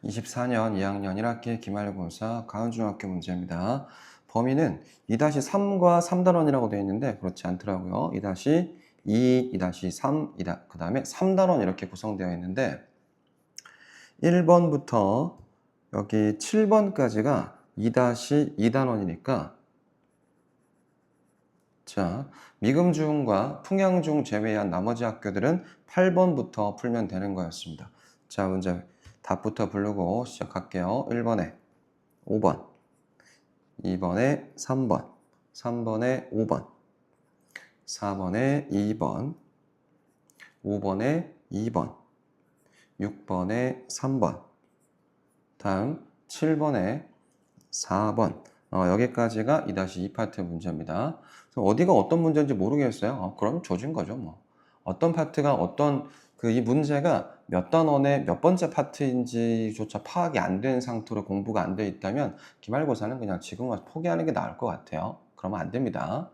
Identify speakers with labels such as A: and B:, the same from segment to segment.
A: 24년 2학년 1학기 기말고사 가은중학교 문제입니다. 범위는 2-3과 3단원이라고 되어 있는데 그렇지 않더라고요. 2-2, 2-3, 그 다음에 3단원 이렇게 구성되어 있는데 1번부터 여기 7번까지가 2-2단원이니까 자, 미금중과 풍양중 제외한 나머지 학교들은 8번부터 풀면 되는 거였습니다. 자, 문제 답부터 부르고 시작할게요. 1번에 5번, 2번에 3번, 3번에 5번, 4번에 2번, 5번에 2번, 6번에 3번, 다음 7번에 4번. 여기까지가 2-2 파트 문제입니다. 어디가 어떤 문제인지 모르겠어요. 그럼 조진 거죠, 뭐. 어떤 파트가 어떤 이 문제가 몇 단원의 몇 번째 파트인지조차 파악이 안 된 상태로 공부가 안 돼 있다면 기말고사는 그냥 지금 와서 포기하는 게 나을 것 같아요. 그러면 안 됩니다.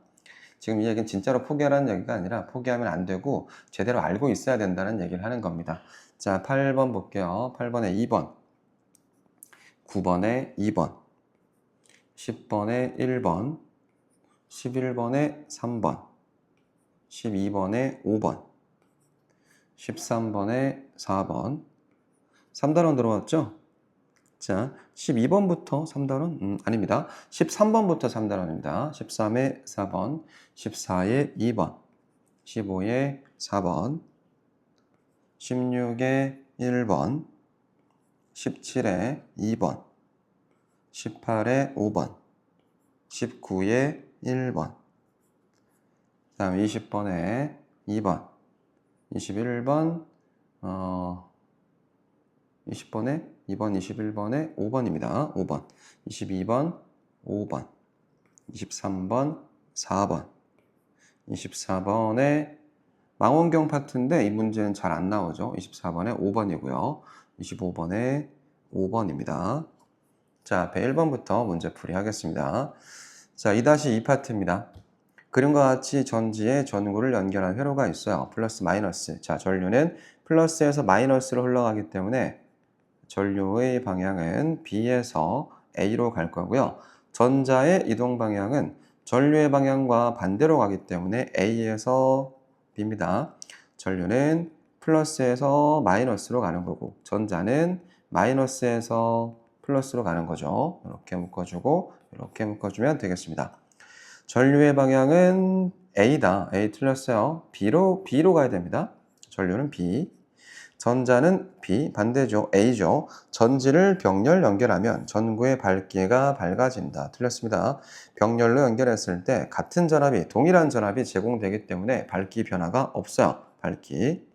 A: 지금 이 얘기는 진짜로 포기하라는 얘기가 아니라 포기하면 안 되고 제대로 알고 있어야 된다는 얘기를 하는 겁니다. 자, 8번 볼게요. 8번에 2번, 9번에 2번, 10번에 1번, 11번에 3번, 12번에 5번, 13번에 4번, 3단원 들어왔죠? 자, 12번부터 3단원? 아닙니다. 13번부터 3단원입니다. 13에 4번, 14에 2번, 15에 4번, 16에 1번, 17에 2번, 18에 5번, 19에 1번, 그 다음 20번에 2번, 21번, 20번에 2번, 21번에 5번입니다. 5번, 22번, 5번, 23번, 4번, 24번에 망원경 파트인데 이 문제는 잘 안 나오죠. 24번에 5번이고요. 25번에 5번입니다. 자, 앞에 1번부터 문제풀이 하겠습니다. 자, 2-2 파트입니다. 그림과 같이 전지에 전구를 연결한 회로가 있어요. 플러스 마이너스. 자, 전류는 플러스에서 마이너스로 흘러가기 때문에 전류의 방향은 B에서 A로 갈 거고요. 전자의 이동 방향은 전류의 방향과 반대로 가기 때문에 A에서 B입니다. 전류는 플러스에서 마이너스로 가는 거고 전자는 마이너스에서 플러스로 가는 거죠. 이렇게 묶어주고 이렇게 묶어주면 되겠습니다. 전류의 방향은 A다. A 틀렸어요. B로 가야 됩니다. 전류는 B. 전자는 B, 반대죠. A죠. 전지를 병렬 연결하면 전구의 밝기가 밝아진다. 틀렸습니다. 병렬로 연결했을 때 같은 전압이, 동일한 전압이 제공되기 때문에 밝기 변화가 없어요. 밝기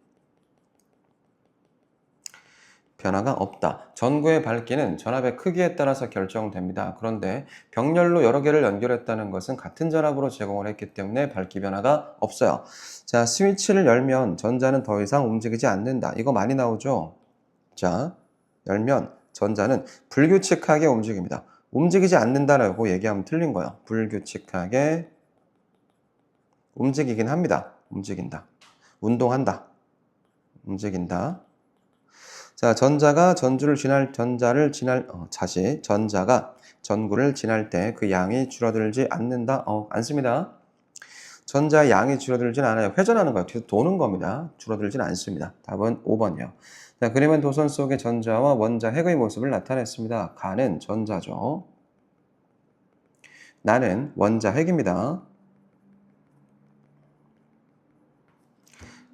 A: 변화가 없다. 전구의 밝기는 전압의 크기에 따라서 결정됩니다. 그런데 병렬로 여러 개를 연결했다는 것은 같은 전압으로 제공을 했기 때문에 밝기 변화가 없어요. 자, 스위치를 열면 전자는 더 이상 움직이지 않는다. 이거 많이 나오죠? 자, 열면 전자는 불규칙하게 움직입니다. 움직이지 않는다라고 얘기하면 틀린 거예요. 불규칙하게 움직이긴 합니다. 움직인다. 운동한다. 움직인다. 자, 전자가 전구를 지날 때 그 양이 줄어들지 않는다. 않습니다. 전자의 양이 줄어들진 않아요. 회전하는 거예요. 계속 도는 겁니다. 줄어들진 않습니다. 답은 5번이요. 자, 그림은 도선 속의 전자와 원자 핵의 모습을 나타냈습니다. 가는 전자죠. 나는 원자 핵입니다.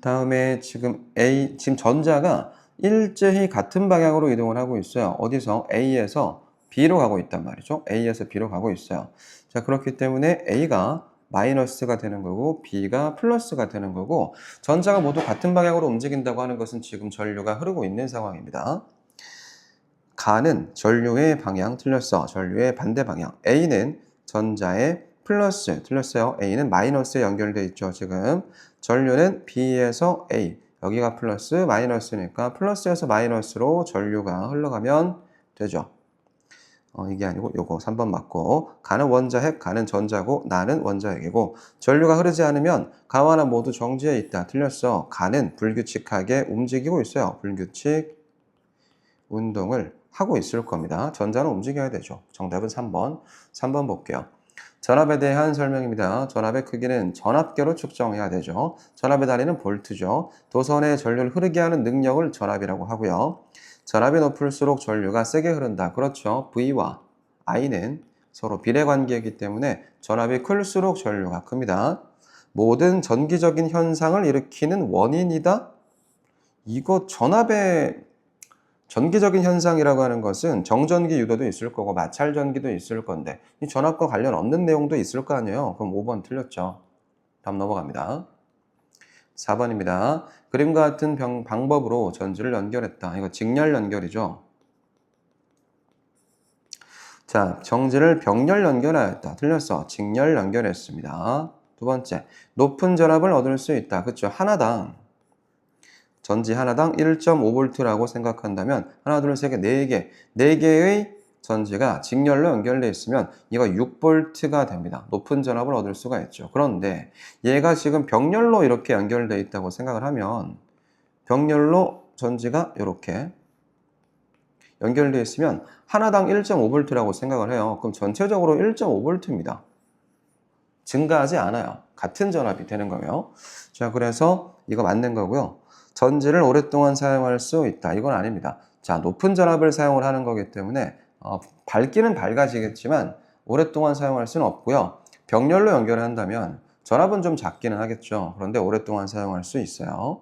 A: 다음에 지금 전자가 일제히 같은 방향으로 이동을 하고 있어요. 어디서? A에서 B로 가고 있단 말이죠. A에서 B로 가고 있어요. 자, 그렇기 때문에 A가 마이너스가 되는 거고 B가 플러스가 되는 거고 전자가 모두 같은 방향으로 움직인다고 하는 것은 지금 전류가 흐르고 있는 상황입니다. 가는 전류의 방향 틀렸어. 전류의 반대 방향. A는 전자의 플러스 틀렸어요. A는 마이너스에 연결되어 있죠. 지금 전류는 B에서 A. 여기가 플러스 마이너스니까 플러스에서 마이너스로 전류가 흘러가면 되죠. 이게 아니고 요거 3번 맞고 가는 원자핵, 가는 전자고 나는 원자핵이고 전류가 흐르지 않으면 가와 나 모두 정지해 있다. 틀렸어. 가는 불규칙하게 움직이고 있어요. 불규칙 운동을 하고 있을 겁니다. 전자는 움직여야 되죠. 정답은 3번. 3번 볼게요. 전압에 대한 설명입니다. 전압의 크기는 전압계로 측정해야 되죠. 전압의 단위는 볼트죠. 도선의 전류를 흐르게 하는 능력을 전압이라고 하고요. 전압이 높을수록 전류가 세게 흐른다. 그렇죠. V와 I는 서로 비례관계이기 때문에 전압이 클수록 전류가 큽니다. 모든 전기적인 현상을 일으키는 원인이다? 이거 전압의 전기적인 현상이라고 하는 것은 정전기 유도도 있을 거고 마찰 전기도 있을 건데 이 전압과 관련 없는 내용도 있을 거 아니에요. 그럼 5번 틀렸죠. 다음 넘어갑니다. 4번입니다. 그림과 같은 방법으로 전지를 연결했다. 이거 직렬 연결이죠. 자, 정지를 병렬 연결하였다. 틀렸어. 직렬 연결했습니다. 두 번째, 높은 전압을 얻을 수 있다. 그렇죠. 하나당 전지 하나당 1.5V라고 생각한다면 하나, 둘, 세 개, 네 개, 네 개의 전지가 직렬로 연결되어 있으면 이거 6V가 됩니다. 높은 전압을 얻을 수가 있죠. 그런데 얘가 지금 병렬로 이렇게 연결되어 있다고 생각을 하면 병렬로 전지가 이렇게 연결되어 있으면 하나당 1.5V라고 생각을 해요. 그럼 전체적으로 1.5V입니다. 증가하지 않아요. 같은 전압이 되는 거예요. 자, 그래서 이거 맞는 거고요. 전지를 오랫동안 사용할 수 있다. 이건 아닙니다. 자, 높은 전압을 사용을 하는 거기 때문에 밝기는 밝아지겠지만 오랫동안 사용할 수는 없고요. 병렬로 연결을 한다면 전압은 좀 작기는 하겠죠. 그런데 오랫동안 사용할 수 있어요.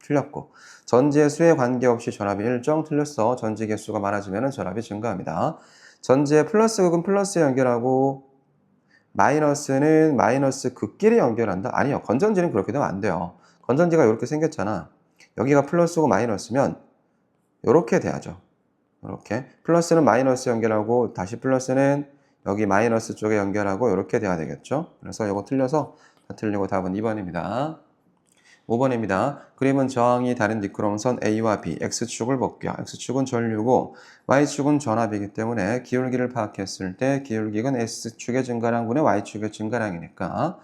A: 틀렸고 전지의 수에 관계없이 전압이 일정. 틀렸어. 전지 개수가 많아지면 전압이 증가합니다. 전지의 플러스 극은 플러스에 연결하고 마이너스는 마이너스 극끼리 연결한다? 아니요. 건전지는 그렇게 되면 안 돼요. 건전지가 이렇게 생겼잖아. 여기가 플러스고 마이너스면 이렇게 돼야죠. 이렇게 플러스는 마이너스 연결하고 다시 플러스는 여기 마이너스 쪽에 연결하고 이렇게 돼야 되겠죠. 그래서 이거 틀려서 다 틀리고 답은 2번입니다. 5번입니다. 그림은 저항이 다른 니크롬선 A와 B, X축을 볼게요. X축은 전류고 Y축은 전압이기 때문에 기울기를 파악했을 때 기울기는 S축의 증가량분의 Y축의 증가량이니까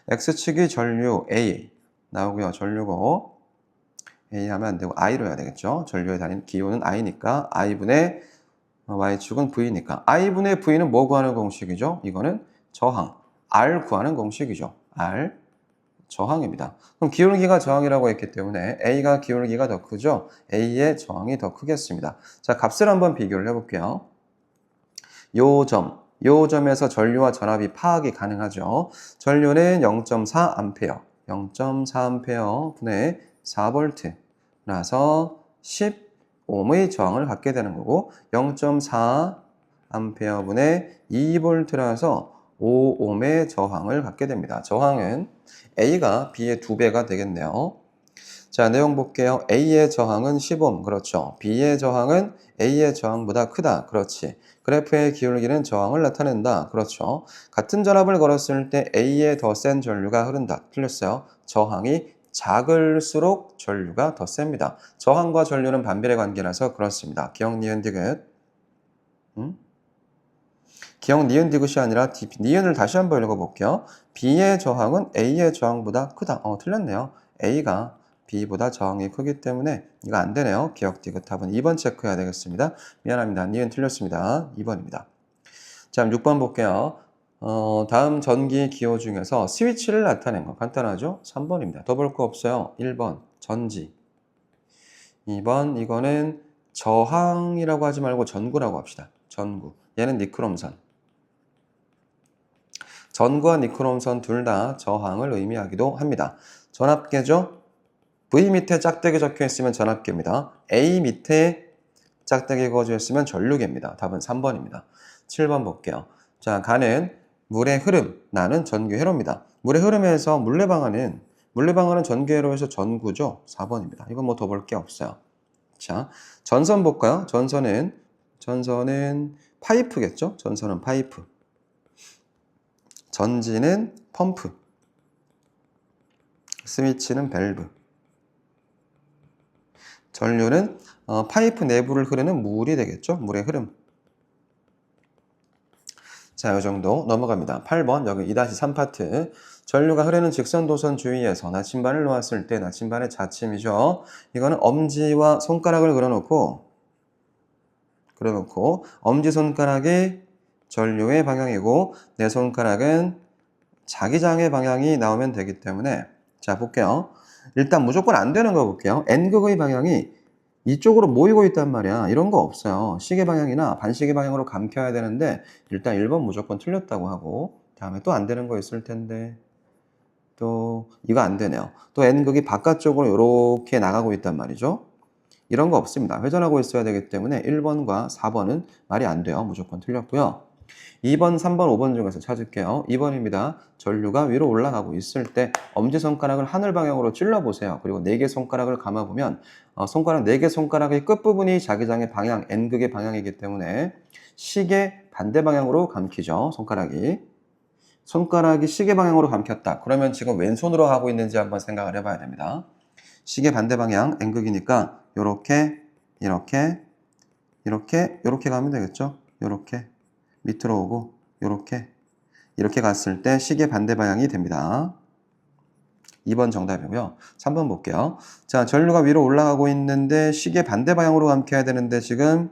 A: X축이 전류 A 나오고요. 전류고 A 하면 안 되고 I로 해야 되겠죠. 전류에 다닌 기호는 I니까 I분의 Y축은 V니까 I분의 V는 뭐 구하는 공식이죠? 이거는 저항, R 구하는 공식이죠. R 저항입니다. 그럼 기울기가 저항이라고 했기 때문에 A가 기울기가 더 크죠? A의 저항이 더 크겠습니다. 자, 값을 한번 비교를 해볼게요. 요 점에서 전류와 전압이 파악이 가능하죠. 전류는 0.4A, 0.4A 분의 4V라서 10ohm의 저항을 갖게 되는 거고 0.4A 분의 2V라서 5ohm의 저항을 갖게 됩니다. 저항은 A가 B의 2배가 되겠네요. 자, 내용 볼게요. A의 저항은 10ohm. 그렇죠. B의 저항은 A의 저항보다 크다. 그렇지. 그래프의 기울기는 저항을 나타낸다. 그렇죠. 같은 전압을 걸었을 때 A에 더 센 전류가 흐른다. 틀렸어요. 저항이 작을수록 전류가 더 셉니다. 저항과 전류는 반비례 관계라서 그렇습니다. 기억, 니은, 디귿. 기억, 니은, 디귿이 아니라 니은을 다시 한번 읽어볼게요. B의 저항은 A의 저항보다 크다. 틀렸네요. A가 B보다 저항이 크기 때문에 이거 안 되네요. 기억, 디귿 답은 2번 체크해야 되겠습니다. 미안합니다. 니은 틀렸습니다. 2번입니다. 자, 6번 볼게요. 다음 전기 기호 중에서 스위치를 나타낸 거 간단하죠? 3번입니다. 더 볼 거 없어요. 1번 전지. 2번 이거는 저항이라고 하지 말고 전구라고 합시다. 전구. 얘는 니크롬선. 전구와 니크롬선 둘 다 저항을 의미하기도 합니다. 전압계죠? V 밑에 짝대기 적혀 있으면 전압계입니다. A 밑에 짝대기 그어져 있으면 전류계입니다. 답은 3번입니다. 7번 볼게요. 자, 가는 물의 흐름, 나는 전기회로입니다. 물의 흐름에서 물레방아는 전기회로에서 전구죠. 4번입니다. 이건 뭐 더 볼 게 없어요. 자, 전선 볼까요? 전선은 파이프겠죠? 전선은 파이프. 전지는 펌프. 스위치는 밸브. 전류는 파이프 내부를 흐르는 물이 되겠죠? 물의 흐름. 자, 이 정도 넘어갑니다. 8번 여기 2-3 파트. 전류가 흐르는 직선 도선 주위에서 나침반을 놓았을 때 나침반의 자침이죠. 이거는 엄지와 손가락을 그려놓고 그래놓고 엄지손가락이 전류의 방향이고 내 손가락은 자기장의 방향이 나오면 되기 때문에 자 볼게요. 일단 무조건 안 되는 거 볼게요. N극의 방향이 이쪽으로 모이고 있단 말이야. 이런 거 없어요. 시계 방향이나 반시계 방향으로 감켜야 되는데 일단 1번 무조건 틀렸다고 하고 다음에 또 안 되는 거 있을 텐데 또 이거 안 되네요. 또 N극이 바깥쪽으로 이렇게 나가고 있단 말이죠. 이런 거 없습니다. 회전하고 있어야 되기 때문에 1번과 4번은 말이 안 돼요. 무조건 틀렸고요. 2번, 3번, 5번 중에서 찾을게요. 2번입니다. 전류가 위로 올라가고 있을 때 엄지손가락을 하늘 방향으로 찔러보세요. 그리고 4개 손가락을 감아보면 손가락 4개 손가락의 끝부분이 자기장의 방향, N극의 방향이기 때문에 시계 반대 방향으로 감키죠. 손가락이 시계 방향으로 감켰다. 그러면 지금 왼손으로 하고 있는지 한번 생각을 해봐야 됩니다. 시계 반대 방향, N극이니까 요렇게, 이렇게, 이렇게 가면 되겠죠? 요렇게. 밑으로 오고 이렇게 갔을 때 시계 반대 방향이 됩니다. 2번 정답이고요. 3번 볼게요. 자, 전류가 위로 올라가고 있는데 시계 반대 방향으로 감켜야 되는데 지금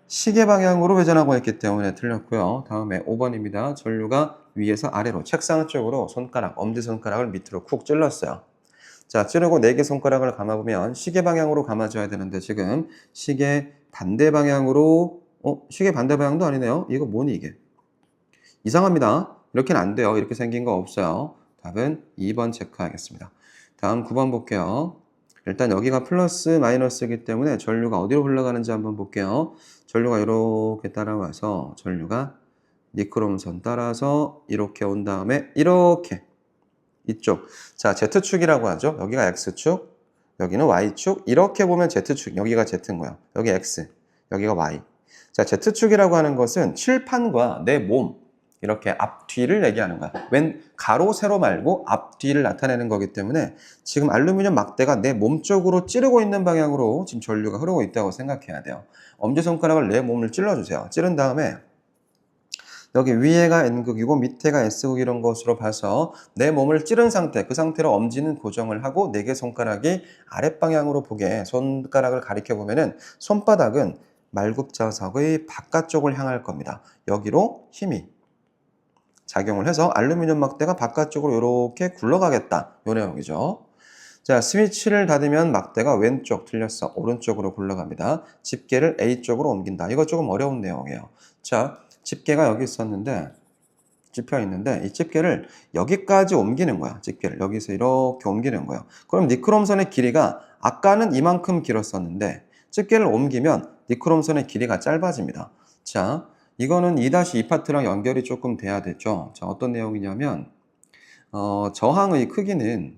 A: 시계 방향으로 회전하고 있기 때문에 틀렸고요. 다음에 5번입니다. 전류가 위에서 아래로 책상 쪽으로 엄지손가락을 밑으로 쿡 찔렀어요. 자, 찌르고 4개 손가락을 감아보면 시계 방향으로 감아줘야 되는데 지금 시계 반대 방향으로 시계 반대 방향도 아니네요. 이거 뭐니 이게? 이상합니다. 이렇게는 안 돼요. 이렇게 생긴 거 없어요. 답은 2번 체크하겠습니다. 다음 9번 볼게요. 일단 여기가 플러스 마이너스이기 때문에 전류가 어디로 흘러가는지 한번 볼게요. 전류가 이렇게 따라와서 전류가 니크롬선 따라서 이렇게 온 다음에 이렇게 이쪽. 자, Z축이라고 하죠. 여기가 X축, 여기는 Y축. 이렇게 보면 Z축, 여기가 Z인 거예요. 여기 X, 여기가 Y. 자, Z축이라고 하는 것은 칠판과 내 몸, 이렇게 앞뒤를 얘기하는 거야. 웬 가로, 세로 말고 앞뒤를 나타내는 거기 때문에 지금 알루미늄 막대가 내 몸 쪽으로 찌르고 있는 방향으로 지금 전류가 흐르고 있다고 생각해야 돼요. 엄지손가락을 내 몸을 찔러주세요. 찌른 다음에 여기 위에가 N극이고 밑에가 S극 이런 것으로 봐서 내 몸을 찌른 상태, 그 상태로 엄지는 고정을 하고 4개 손가락이 아랫방향으로 보게 손가락을 가리켜 보면은 손바닥은 말굽자석의 바깥쪽을 향할 겁니다. 여기로 힘이 작용을 해서 알루미늄 막대가 바깥쪽으로 이렇게 굴러가겠다. 요 내용이죠. 자, 스위치를 닫으면 막대가 왼쪽, 틀렸어. 오른쪽으로 굴러갑니다. 집게를 A쪽으로 옮긴다. 이거 조금 어려운 내용이에요. 자, 집게가 여기 집혀 있는데 이 집게를 여기까지 옮기는 거야. 집게를 여기서 이렇게 옮기는 거예요. 그럼 니크롬선의 길이가 아까는 이만큼 길었었는데 집게를 옮기면 니크롬선의 길이가 짧아집니다. 자, 이거는 2-2 파트랑 연결이 조금 돼야 되죠. 자, 어떤 내용이냐면 저항의 크기는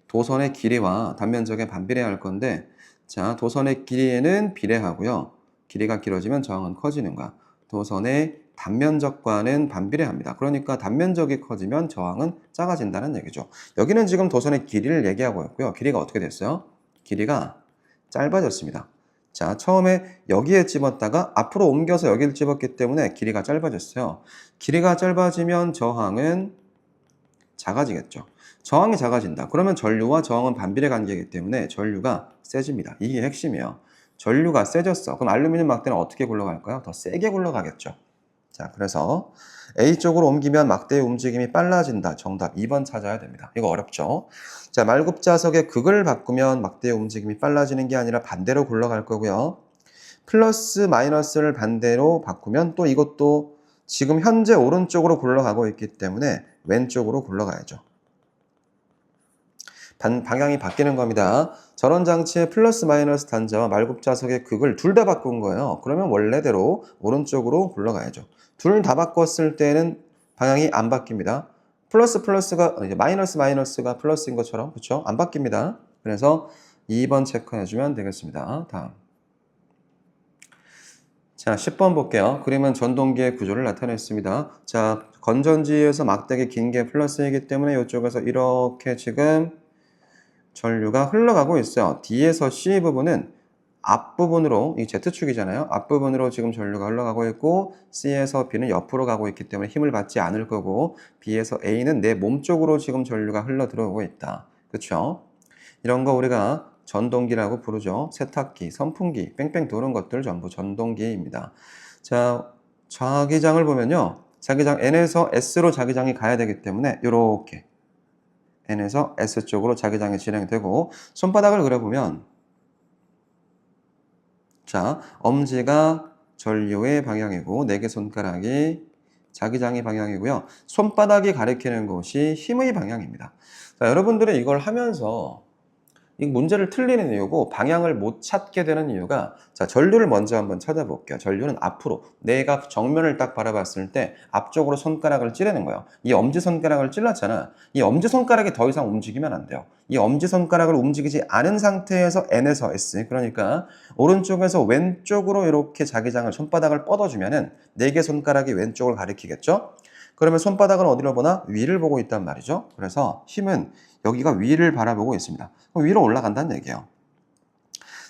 A: 도선의 길이와 단면적에 반비례할 건데 자, 도선의 길이에는 비례하고요. 길이가 길어지면 저항은 커지는 거야. 도선의 단면적과는 반비례합니다. 그러니까 단면적이 커지면 저항은 작아진다는 얘기죠. 여기는 지금 도선의 길이를 얘기하고 있고요. 길이가 어떻게 됐어요? 길이가 짧아졌습니다. 자, 처음에 여기에 집었다가 앞으로 옮겨서 여기를 집었기 때문에 길이가 짧아졌어요. 길이가 짧아지면 저항은 작아지겠죠. 저항이 작아진다. 그러면 전류와 저항은 반비례 관계이기 때문에 전류가 세집니다. 이게 핵심이에요. 전류가 세졌어. 그럼 알루미늄 막대는 어떻게 굴러갈까요? 더 세게 굴러가겠죠. 자, 그래서 A쪽으로 옮기면 막대의 움직임이 빨라진다. 정답 2번 찾아야 됩니다. 이거 어렵죠? 자, 말굽자석의 극을 바꾸면 막대의 움직임이 빨라지는 게 아니라 반대로 굴러갈 거고요. 플러스 마이너스를 반대로 바꾸면 또 이것도 지금 현재 오른쪽으로 굴러가고 있기 때문에 왼쪽으로 굴러가야죠. 방향이 바뀌는 겁니다. 전원장치의 플러스 마이너스 단자와 말굽자석의 극을 둘 다 바꾼 거예요. 그러면 원래대로 오른쪽으로 굴러가야죠. 둘 다 바꿨을 때는 방향이 안 바뀝니다. 플러스가 이제 마이너스가 플러스인 것처럼 그렇죠? 안 바뀝니다. 그래서 2번 체크해주면 되겠습니다. 다음. 자, 10번 볼게요. 그림은 전동기의 구조를 나타냈습니다. 자, 건전지에서 막대기 긴 게 플러스이기 때문에 이쪽에서 이렇게 지금 전류가 흘러가고 있어요. D에서 C 부분은 앞부분으로, 이 Z축이잖아요. 앞부분으로 지금 전류가 흘러가고 있고 C에서 B는 옆으로 가고 있기 때문에 힘을 받지 않을 거고 B에서 A는 내 몸 쪽으로 지금 전류가 흘러 들어오고 있다. 그렇죠? 이런 거 우리가 전동기라고 부르죠. 세탁기, 선풍기, 뺑뺑 도는 것들 전부 전동기입니다. 자, 자기장을 보면요. 자기장 N에서 S로 자기장이 가야 되기 때문에 이렇게 N에서 S 쪽으로 자기장이 진행되고 손바닥을 그려보면 자, 엄지가 전류의 방향이고 4개 손가락이 자기장의 방향이고요. 손바닥이 가리키는 것이 힘의 방향입니다. 자, 여러분들은 이걸 하면서 이 문제를 틀리는 이유고 방향을 못 찾게 되는 이유가 자, 전류를 먼저 한번 찾아볼게요. 전류는 앞으로 내가 정면을 딱 바라봤을 때 앞쪽으로 손가락을 찌르는 거예요. 이 엄지손가락을 찔렀잖아. 이 엄지손가락이 더 이상 움직이면 안 돼요. 이 엄지손가락을 움직이지 않은 상태에서 N에서 S 그러니까 오른쪽에서 왼쪽으로 이렇게 자기장을 손바닥을 뻗어주면은 4개 손가락이 왼쪽을 가리키겠죠? 그러면 손바닥은 어디로 보나? 위를 보고 있단 말이죠. 그래서 힘은 여기가 위를 바라보고 있습니다. 그럼 위로 올라간다는 얘기예요.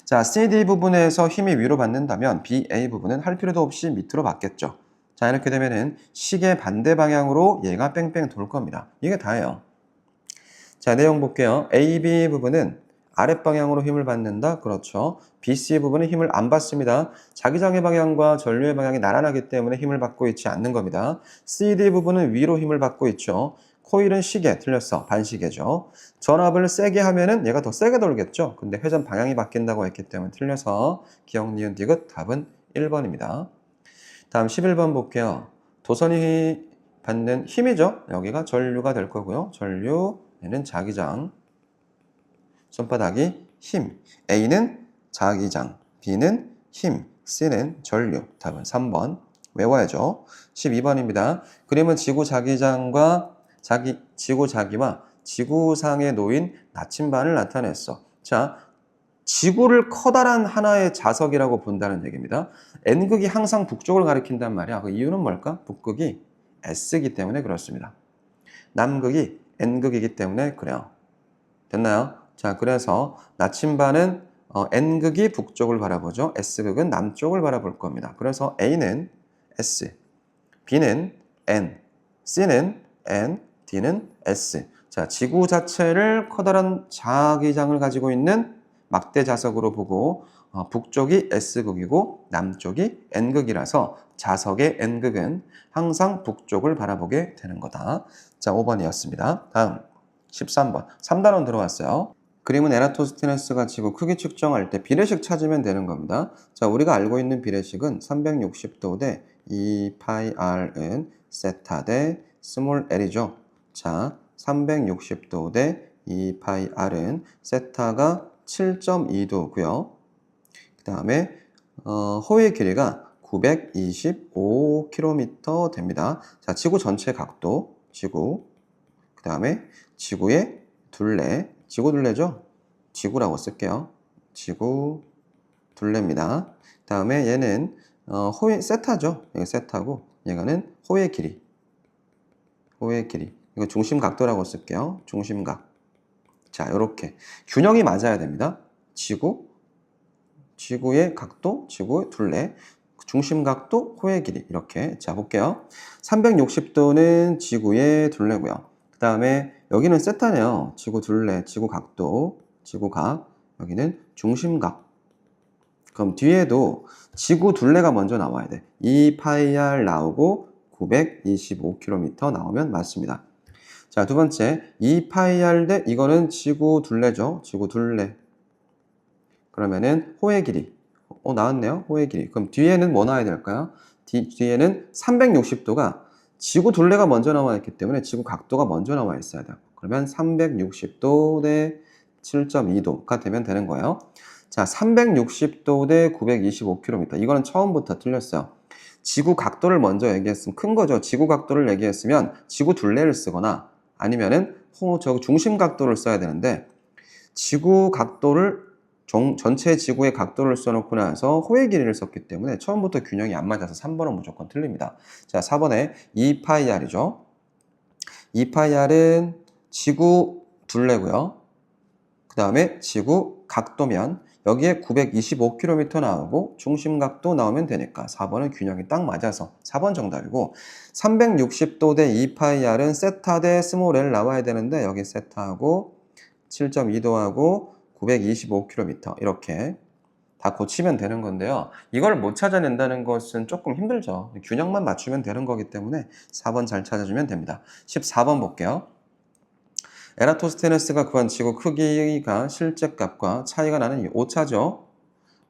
A: 자, CD 부분에서 힘이 위로 받는다면 BA 부분은 할 필요도 없이 밑으로 받겠죠. 자, 이렇게 되면은 시계 반대 방향으로 얘가 뺑뺑 돌 겁니다. 이게 다예요. 자, 내용 볼게요. AB 부분은 아랫방향으로 힘을 받는다. 그렇죠. BC 부분은 힘을 안 받습니다. 자기장의 방향과 전류의 방향이 나란하기 때문에 힘을 받고 있지 않는 겁니다. CD 부분은 위로 힘을 받고 있죠. 코일은 시계, 틀렸어. 반시계죠. 전압을 세게 하면은 얘가 더 세게 돌겠죠. 근데 회전 방향이 바뀐다고 했기 때문에 틀려서 기억, 니은, 디귿 답은 1번입니다. 다음 11번 볼게요. 도선이 받는 힘이죠. 여기가 전류가 될 거고요. 전류, 얘는 자기장. 손바닥이 힘. A는 자기장, B는 힘, C는 전류. 답은 3번. 외워야죠. 12번입니다. 그림은 지구 자기장과 지구 자기와 지구상에 놓인 나침반을 나타냈어. 자, 지구를 커다란 하나의 자석이라고 본다는 얘기입니다. N극이 항상 북쪽을 가리킨단 말이야. 그 이유는 뭘까? 북극이 S이기 때문에 그렇습니다. 남극이 N극이기 때문에 그래요. 됐나요? 자, 그래서 나침반은 N극이 북쪽을 바라보죠. S극은 남쪽을 바라볼 겁니다. 그래서 A는 S, B는 N, C는 N, D는 S. 자, 지구 자체를 커다란 자기장을 가지고 있는 막대 자석으로 보고 북쪽이 S극이고 남쪽이 N극이라서 자석의 N극은 항상 북쪽을 바라보게 되는 거다. 자, 5번이었습니다. 다음 13번. 3단원 들어왔어요. 그림은 에라토스테네스가 지구 크기 측정할 때 비례식 찾으면 되는 겁니다. 자, 우리가 알고 있는 비례식은 360도 대 2파이 r은 세타 대 스몰 l이죠. 자, 360도 대 2파이 r은 세타가 7.2도고요. 그 다음에 호의 길이가 925km 됩니다. 자, 지구 전체 각도, 지구. 그 다음에 지구의 둘레, 지구 둘레죠? 지구라고 쓸게요. 지구 둘레입니다. 그 다음에 얘는 호의 세타죠. 여기 세타고 얘가는 호의 길이. 호의 길이. 이거 중심 각도라고 쓸게요. 중심각. 자, 이렇게 균형이 맞아야 됩니다. 지구의 각도, 지구의 둘레, 중심 각도, 호의 길이 이렇게. 자, 볼게요. 360도는 지구의 둘레고요. 그 다음에 여기는 세타네요. 지구 둘레, 지구 각도, 지구각. 여기는 중심각. 그럼 뒤에도 지구 둘레가 먼저 나와야 돼. 2파이R 나오고 925km 나오면 맞습니다. 자, 두 번째 2파이R 대 이거는 지구 둘레죠. 지구 둘레. 그러면은 호의 길이. 나왔네요. 호의 길이. 그럼 뒤에는 뭐 나와야 될까요? 뒤에는 360도가 지구 둘레가 먼저 나와 있기 때문에 지구 각도가 먼저 나와 있어야 돼요. 그러면 360도 대 7.2도가 되면 되는 거예요. 자, 360도 대 925km. 이거는 처음부터 틀렸어요. 지구 각도를 먼저 얘기했으면 큰 거죠. 지구 각도를 얘기했으면 지구 둘레를 쓰거나 아니면은 중심 각도를 써야 되는데 지구 각도를 전체 지구의 각도를 써놓고 나서 호의 길이를 썼기 때문에 처음부터 균형이 안 맞아서 3번은 무조건 틀립니다. 자, 4번에 2파이R이죠. 2파이R은 지구 둘레고요. 그 다음에 지구 각도면 여기에 925km 나오고 중심 각도 나오면 되니까 4번은 균형이 딱 맞아서 4번 정답이고 360도 대 2파이R은 세타 대 스몰 L 나와야 되는데 여기 세타하고 7.2도하고 925km 이렇게 다 고치면 되는 건데요. 이걸 못 찾아낸다는 것은 조금 힘들죠. 균형만 맞추면 되는 거기 때문에 4번 잘 찾아주면 됩니다. 14번 볼게요. 에라토스테네스가 구한 지구 크기가 실제 값과 차이가 나는 이유, 오차죠.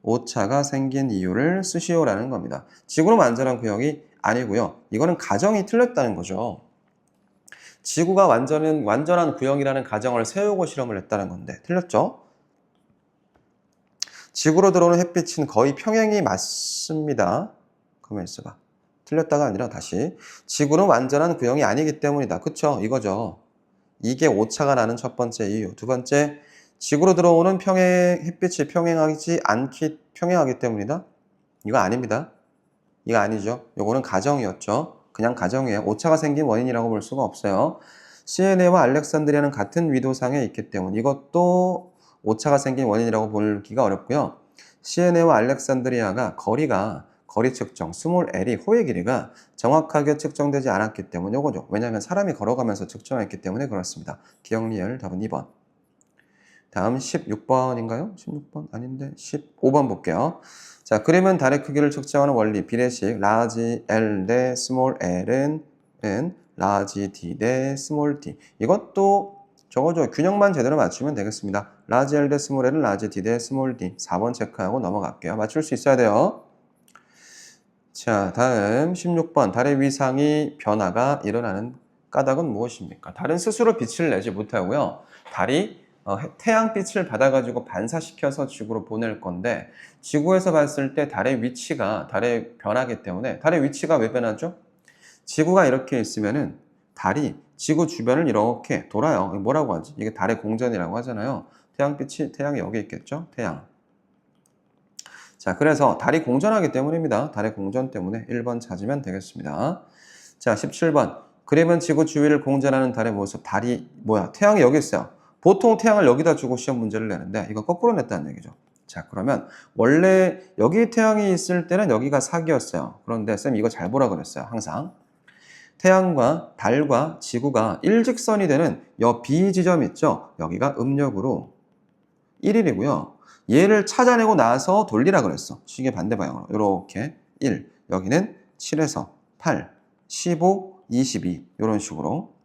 A: 오차가 생긴 이유를 쓰시오라는 겁니다. 지구는 완전한 구역이 아니고요. 이거는 가정이 틀렸다는 거죠. 지구가 완전한 구역이라는 가정을 세우고 실험을 했다는 건데 틀렸죠? 지구로 들어오는 햇빛은 거의 평행이 맞습니다. 가만히 있어봐. 틀렸다가 아니라 다시. 지구는 완전한 구형이 아니기 때문이다. 그쵸? 이거죠. 이게 오차가 나는 첫 번째 이유. 두 번째, 지구로 들어오는 햇빛이 평행하기 때문이다. 이거 아닙니다. 이거 아니죠. 요거는 가정이었죠. 그냥 가정이에요. 오차가 생긴 원인이라고 볼 수가 없어요. 시에네와 알렉산드리아는 같은 위도상에 있기 때문에 이것도 오차가 생긴 원인이라고 보기가 어렵고요. 시에네와 알렉산드리아가 거리 측정, 스몰 l이 호의 길이가 정확하게 측정되지 않았기 때문에 이거죠. 왜냐하면 사람이 걸어가면서 측정했기 때문에 그렇습니다. 기억리열 답은 2번. 다음 16번인가요? 16번 아닌데 15번 볼게요. 자, 그림은 달의 크기를 측정하는 원리 비례식 라지 L 대 스몰 L은 라지 D 대 스몰 D. 이것도 저거죠. 균형만 제대로 맞추면 되겠습니다. 라지 L 대 스몰 L은 라지 D 대 스몰 D. 4번 체크하고 넘어갈게요. 맞출 수 있어야 돼요. 자, 다음 16번. 달의 위상이 변화가 일어나는 까닭은 무엇입니까? 달은 스스로 빛을 내지 못하고요. 달이 태양빛을 받아가지고 반사시켜서 지구로 보낼 건데 지구에서 봤을 때 달의 변하기 때문에 달의 위치가 왜 변하죠? 지구가 이렇게 있으면은 달이 지구 주변을 이렇게 돌아요. 뭐라고 하지? 이게 달의 공전이라고 하잖아요. 태양이 여기 있겠죠? 태양. 자, 그래서 달이 공전하기 때문입니다. 달의 공전 때문에 1번 찾으면 되겠습니다. 자, 17번. 그림은 지구 주위를 공전하는 달의 모습. 달이 태양이 여기 있어요. 보통 태양을 여기다 주고 시험 문제를 내는데 이거 거꾸로 냈다는 얘기죠. 자, 그러면 원래 여기 태양이 있을 때는 여기가 사기였어요. 그런데 쌤 이거 잘 보라 그랬어요. 항상. 태양과 달과 지구가 일직선이 되는 여 B 지점 있죠? 여기가 음력으로 1일이고요. 얘를 찾아내고 나서 돌리라 그랬어. 시계 반대 방향으로. 이렇게 1. 여기는 7에서 8, 15, 22. 이런 식으로.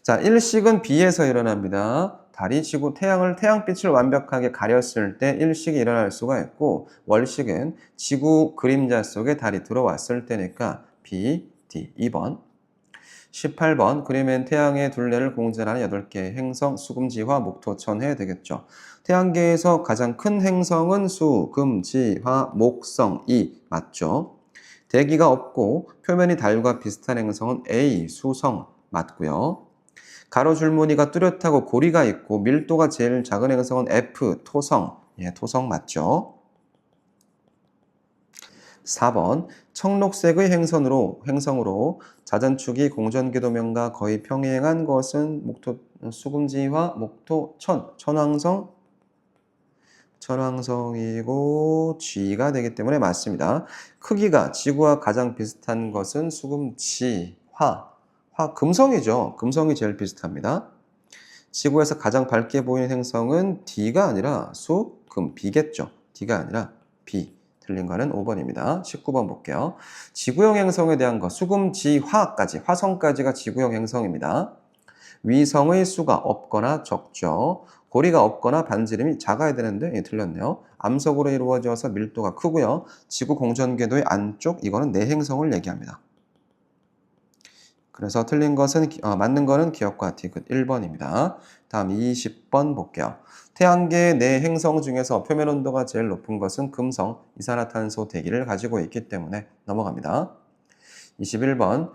A: 자, 일식은 B에서 일어납니다. 달이 태양빛을 완벽하게 가렸을 때 일식이 일어날 수가 있고 월식은 지구 그림자 속에 달이 들어왔을 때니까 B, D. 2번. 18번 그림엔 태양의 둘레를 공전하는 8개의 행성 수금지화 목토천해 되겠죠. 태양계에서 가장 큰 행성은 수, 금, 지, 화, 목, 성, 이 맞죠? 대기가 없고 표면이 달과 비슷한 행성은 A, 수성 맞고요. 가로줄무늬가 뚜렷하고 고리가 있고 밀도가 제일 작은 행성은 F, 토성. 예, 토성 맞죠? 4번 청록색의 행성으로 자전축이 공전궤도면과 거의 평행한 것은 수금지화, 천왕성이고 G가 되기 때문에 맞습니다. 크기가 지구와 가장 비슷한 것은 수금지화, 금성이죠. 금성이 제일 비슷합니다. 지구에서 가장 밝게 보이는 행성은 D가 아니라 금, B겠죠. D가 아니라 B. 틀린 거는 5번입니다. 19번 볼게요. 지구형 행성에 대한 거, 화성까지가 지구형 행성입니다. 위성의 수가 없거나 적죠. 고리가 없거나 반지름이 작아야 되는데 틀렸네요. 암석으로 이루어져서 밀도가 크고요. 지구 공전궤도의 안쪽, 이거는 내행성을 얘기합니다. 그래서 맞는 거는 기억과 디귿 1번입니다. 다음 20번 볼게요. 태양계의 내 행성 중에서 표면 온도가 제일 높은 것은 금성, 이산화탄소 대기를 가지고 있기 때문에 넘어갑니다. 21번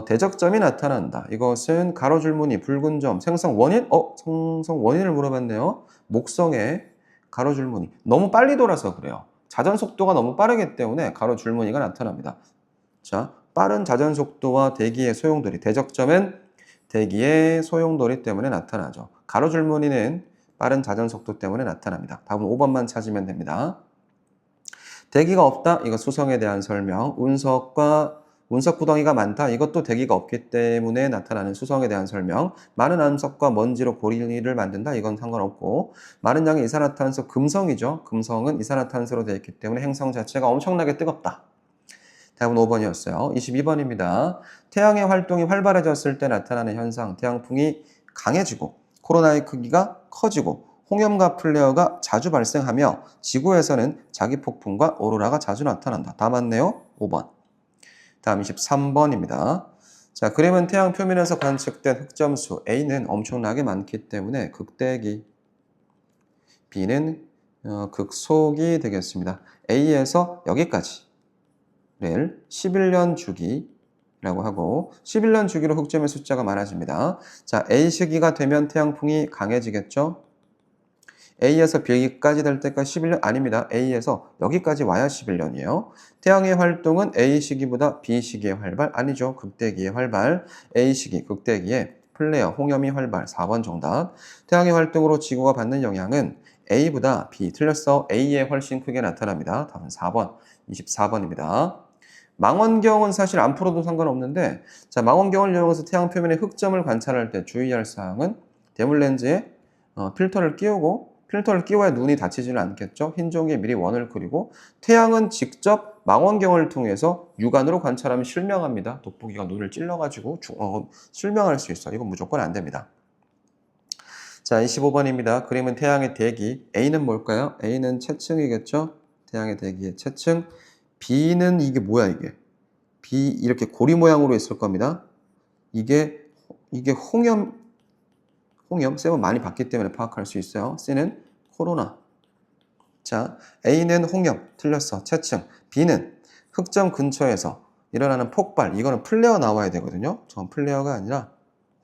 A: 대적점이 나타난다. 이것은 가로줄무늬, 붉은 점, 생성 원인? 생성 원인을 물어봤네요. 목성의 가로줄무늬. 너무 빨리 돌아서 그래요. 자전 속도가 너무 빠르기 때문에 가로줄무늬가 나타납니다. 자, 빠른 자전 속도와 대기의 소용돌이. 대적점은 대기의 소용돌이 때문에 나타나죠. 가로줄무늬는 빠른 자전 속도 때문에 나타납니다. 답은 5번만 찾으면 됩니다. 대기가 없다. 이거 수성에 대한 설명. 운석과 운석 구덩이가 많다. 이것도 대기가 없기 때문에 나타나는 수성에 대한 설명. 많은 암석과 먼지로 고리를 만든다. 이건 상관없고 많은 양의 이산화탄소 금성이죠. 금성은 이산화탄소로 되어 있기 때문에 행성 자체가 엄청나게 뜨겁다. 답은 5번이었어요. 22번입니다. 태양의 활동이 활발해졌을 때 나타나는 현상. 태양풍이 강해지고 코로나의 크기가 커지고 홍염과 플레어가 자주 발생하며 지구에서는 자기폭풍과 오로라가 자주 나타난다. 다 맞네요. 5번. 다음 23번입니다. 자, 그림은 태양 표면에서 관측된 흑점수 A는 엄청나게 많기 때문에 극대기, B는 극소기 되겠습니다. A에서 여기까지를 11년 주기라고 하고 11년 주기로 흑점의 숫자가 많아집니다. 자, A 시기가 되면 태양풍이 강해지겠죠? A에서 B까지 될 때까지 11년 아닙니다. A에서 여기까지 와야 11년이에요. 태양의 활동은 A 시기보다 B 시기의 활발 아니죠. 극대기의 활발. A 시기 극대기의 플레어 홍염이 활발 4번 정답. 태양의 활동으로 지구가 받는 영향은 A보다 B 틀렸어. A에 훨씬 크게 나타납니다. 답은 4번 24번입니다. 망원경은 사실 안 풀어도 상관없는데 자, 망원경을 이용해서 태양 표면의 흑점을 관찰할 때 주의할 사항은 대물 렌즈에 필터를 끼워야 눈이 다치지는 않겠죠. 흰 종이에 미리 원을 그리고 태양은 직접 망원경을 통해서 육안으로 관찰하면 실명합니다. 돋보기가 눈을 찔러가지고 실명할 수 있어요. 이건 무조건 안 됩니다. 자, 25번입니다. 그림은 태양의 대기. A는 뭘까요? A는 채층이겠죠. 태양의 대기의 채층. B는 이게 뭐야 이게? B 이렇게 고리 모양으로 있을 겁니다. 이게 홍염, 쌤은 많이 봤기 때문에 파악할 수 있어요. C는 코로나. 자, A는 홍염, 틀렸어. 채층. B는 흑점 근처에서 일어나는 폭발. 이거는 플레어 나와야 되거든요. 전 플레어가 아니라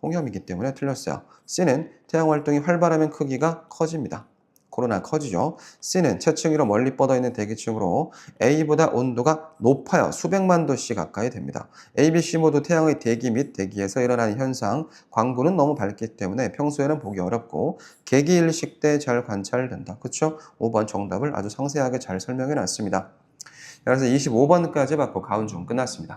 A: 홍염이기 때문에 틀렸어요. C는 태양 활동이 활발하면 크기가 커집니다. 코로나 커지죠. C는 채층 위로 멀리 뻗어있는 대기층으로 A보다 온도가 높아요. 수백만 도씨 가까이 됩니다. A, B, C 모두 태양의 대기 및 대기에서 일어나는 현상, 광구는 너무 밝기 때문에 평소에는 보기 어렵고 개기일식 때 잘 관찰된다. 그쵸? 5번 정답을 아주 상세하게 잘 설명해 놨습니다. 그래서 25번까지 받고 가운중 끝났습니다.